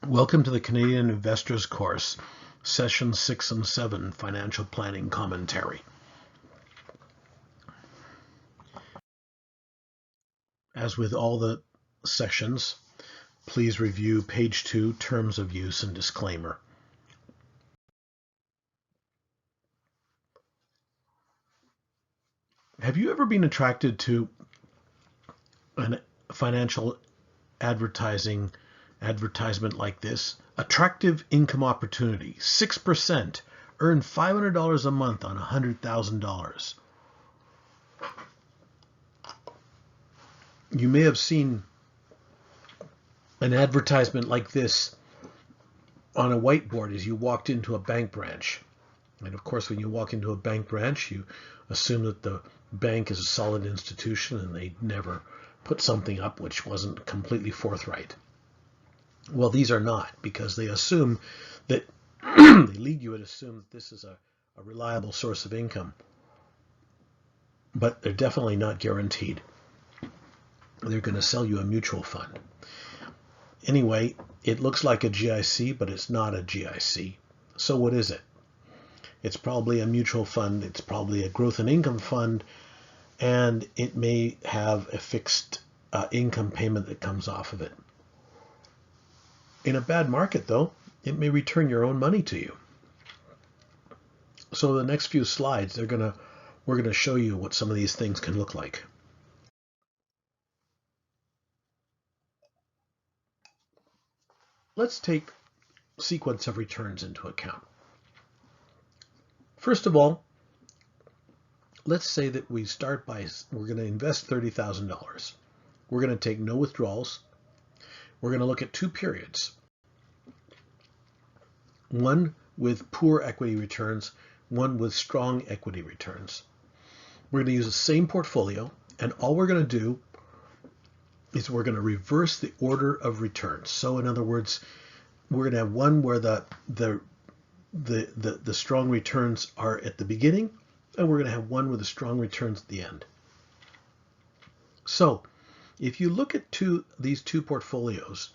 Welcome to the Canadian Investors Course, Sessions 6 and 7, Financial Planning Commentary. As with all the sections, please review page 2, Terms of Use and Disclaimer. Have you ever been attracted to a financial advertisement like this? Attractive income opportunity, 6%, earn $500 a month on $100,000. You may have seen an advertisement like this on a whiteboard as you walked into a bank branch. And of course, when you walk into a bank branch, you assume that the bank is a solid institution and they never put something up which wasn't completely forthright. Well, these are not, because they assume that they lead you to assume that this is a reliable source of income. But they're definitely not guaranteed. They're going to sell you a mutual fund. Anyway, it looks like a GIC, but it's not a GIC. So what is it? It's probably a mutual fund. It's probably a growth and income fund, and it may have a fixed income payment that comes off of it. In a bad market, though, it may return your own money to you. So the next few slides, we're going to show you what some of these things can look like. Let's take sequence of returns into account. First of all, let's say that we start by, we're going to invest $30,000. We're going to take no withdrawals. We're going to look at two periods. One with poor equity returns, one with strong equity returns. We're going to use the same portfolio, and all we're going to do is we're going to reverse the order of returns. So in other words, we're going to have one where the strong returns are at the beginning, and we're going to have one with the strong returns at the end. So if you look at these two portfolios,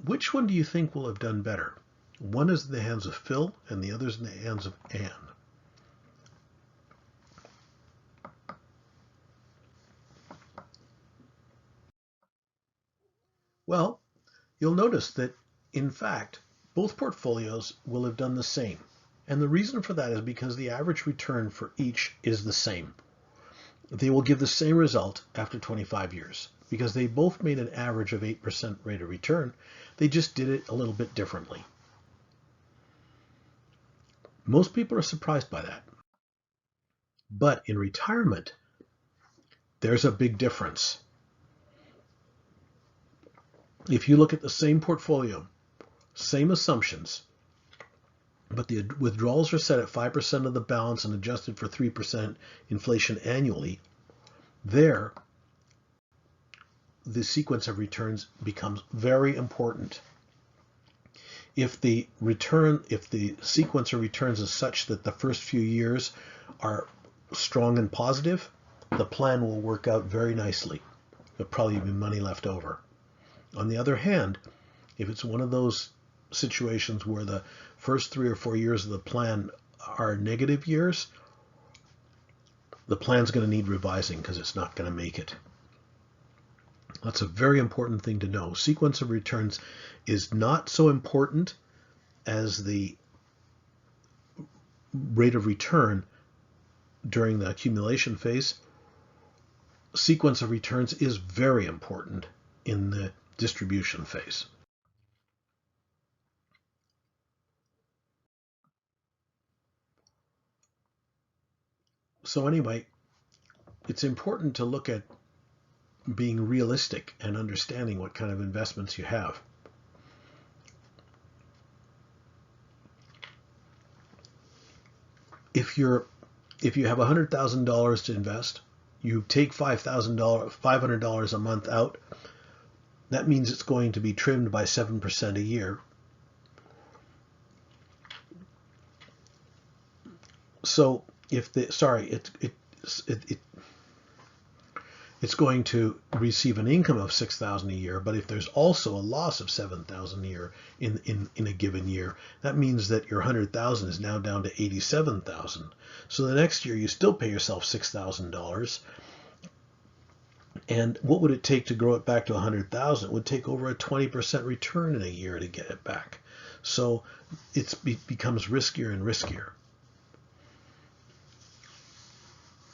which one do you think will have done better? One is in the hands of Phil, and the other is in the hands of Anne. Well, you'll notice that, in fact, both portfolios will have done the same. And the reason for that is because the average return for each is the same. They will give the same result after 25 years because they both made an average of 8% rate of return. They just did it a little bit differently. Most people are surprised by that. But in retirement, there's a big difference. If you look at the same portfolio, same assumptions, but the withdrawals are set at 5% of the balance and adjusted for 3% inflation annually, there the sequence of returns becomes very important. If the sequence of returns is such that the first few years are strong and positive, the plan will work out very nicely. There'll probably be money left over. On the other hand, if it's one of those situations where the first 3 or 4 years of the plan are negative years, the plan's going to need revising because it's not going to make it. That's a very important thing to know. Sequence of returns is not so important as the rate of return during the accumulation phase. Sequence of returns is very important in the distribution phase. So anyway, it's important to look at being realistic and understanding what kind of investments you have. If you have $100,000 to invest, you take $500 a month out. That means it's going to be trimmed by 7% a year. So if it's it's going to receive an income of $6,000 a year, but if there's also a loss of $7,000 a year in a given year, that means that your $100,000 is now down to $87,000. So the next year you still pay yourself $6,000. And what would it take to grow it back to $100,000? It would take over a 20% return in a year to get it back. So it becomes riskier and riskier.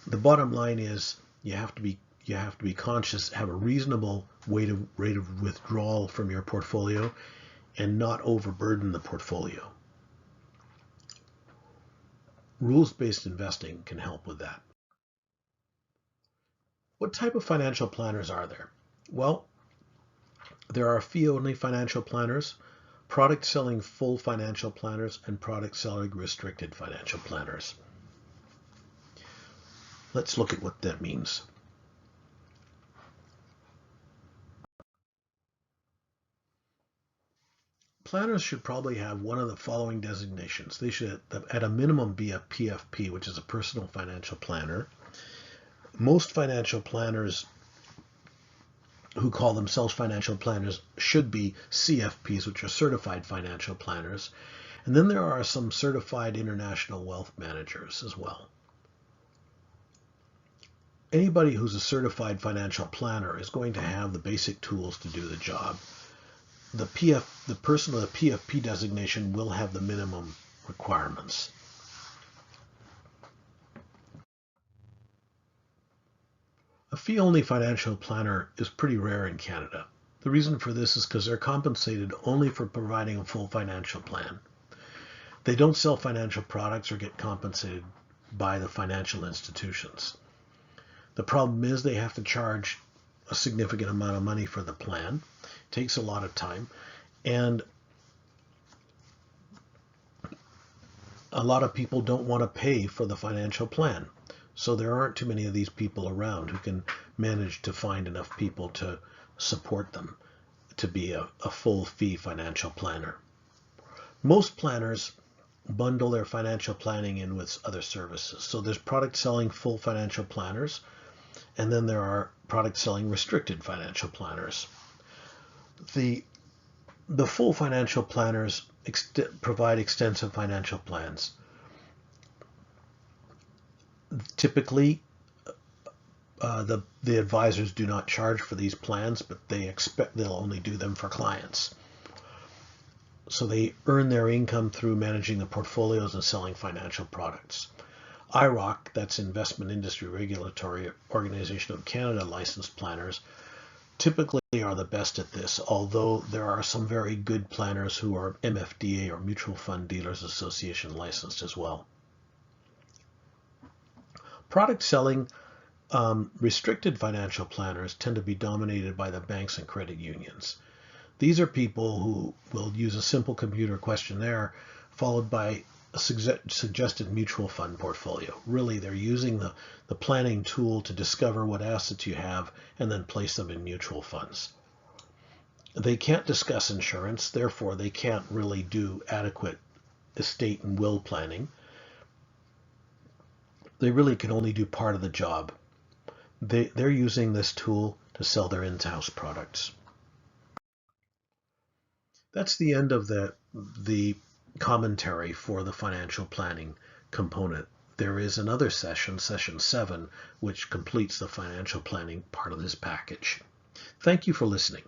The bottom line is you have to be conscious, have a reasonable rate of withdrawal from your portfolio, and not overburden the portfolio. Rules-based investing can help with that. What type of financial planners are there? Well, there are fee-only financial planners, product-selling full financial planners, and product-selling restricted financial planners. Let's look at what that means. Planners should probably have one of the following designations. They should, at a minimum, be a PFP, which is a personal financial planner. Most financial planners who call themselves financial planners should be CFPs, which are certified financial planners. And then there are some certified international wealth managers as well. Anybody who's a certified financial planner is going to have the basic tools to do the job. The person with a PFP designation will have the minimum requirements. A fee-only financial planner is pretty rare in Canada. The reason for this is because they're compensated only for providing a full financial plan. They don't sell financial products or get compensated by the financial institutions. The problem is they have to charge a significant amount of money for the plan. It takes a lot of time, and a lot of people don't want to pay for the financial plan. So there aren't too many of these people around who can manage to find enough people to support them to be a full fee financial planner. Most planners bundle their financial planning in with other services. So there's product selling full financial planners, and then there are product selling restricted financial planners. The full financial planners provide extensive financial plans. Typically, the advisors do not charge for these plans, but they expect they'll only do them for clients. So they earn their income through managing the portfolios and selling financial products. IIROC, that's Investment Industry Regulatory Organization of Canada licensed planners, typically are the best at this, although there are some very good planners who are MFDA or Mutual Fund Dealers Association licensed as well. Product selling restricted financial planners tend to be dominated by the banks and credit unions. These are people who will use a simple computer questionnaire followed by a suggested mutual fund portfolio. Really, they're using the planning tool to discover what assets you have and then place them in mutual funds. They can't discuss insurance, therefore they can't really do adequate estate and will planning. They really can only do part of the job. They're using this tool to sell their in-house products. That's the end of the commentary for the financial planning component. There is another session, Session 7, which completes the financial planning part of this package. Thank you for listening.